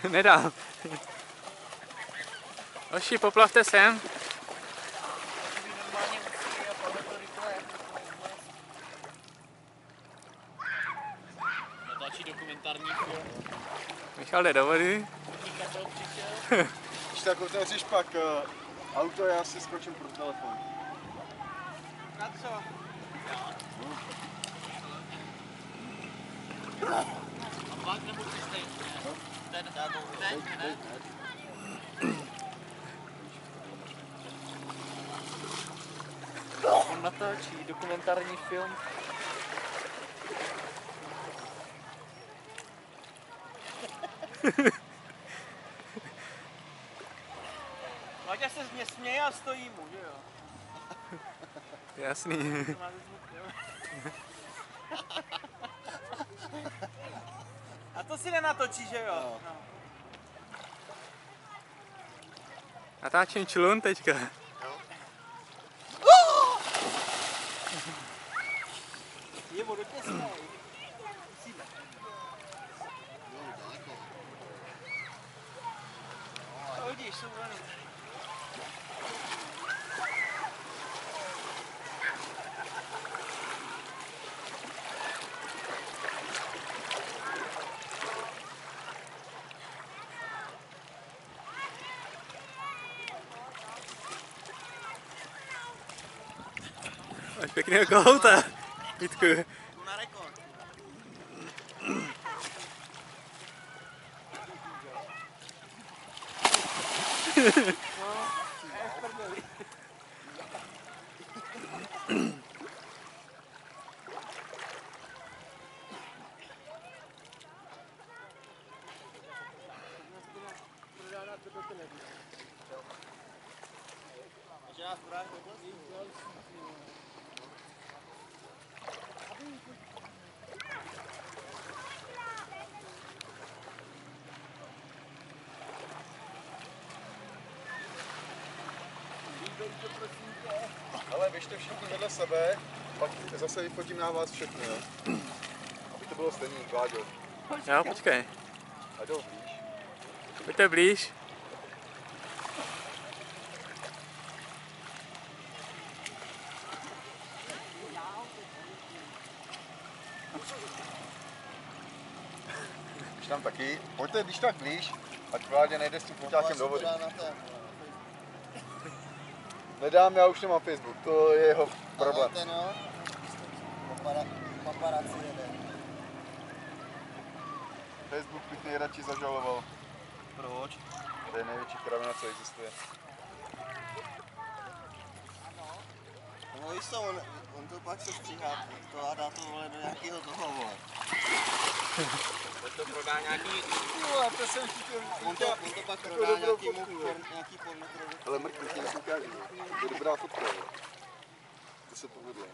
Nedal. Hoši, poplavte sem. Natáčí dokumentární film. Michal jde do vody. Když tak otevřeš pak auto, já si skočím pro telefon. Na co? A vlak nebo cestej? Ten, ne? On natáčí dokumentární film. Láďa se z mě směje a stojí mu, že jo? Jasný. To máte smutně, jo? A to si nenatočí, že jo? No. Natáčím člun teďka. Je vodu těsnej. Musíme. No, vidíš, jsou vlny. Máš pěkného kohouta, Vítku. Na rekord. Ale běžte všichni vedle sebe, pak zase vyfotím na vás všechny, jo? Aby to bylo stejný, Vláďo. Jo, počkej. Vláďo, blíž. Pojďte blíž. Když tam taky, pojďte když tak blíž, ať Vláďa nejde s tím foťákem do vody. Nedám, já už nemám Facebook, to je jeho problém. Ten jo, paparazzi jede. Facebook bych nejradši zažaloval. Proč? To je největší kravina, co existuje. No víš co, on to pak se stříhá to a dá to vole do nějakého toho vole. To prodá nějaký... No, to jsem chtěl On to pak prodá nějaký porno. Ale mrtvý, to je dobrá fotka, jo. To se povedlo.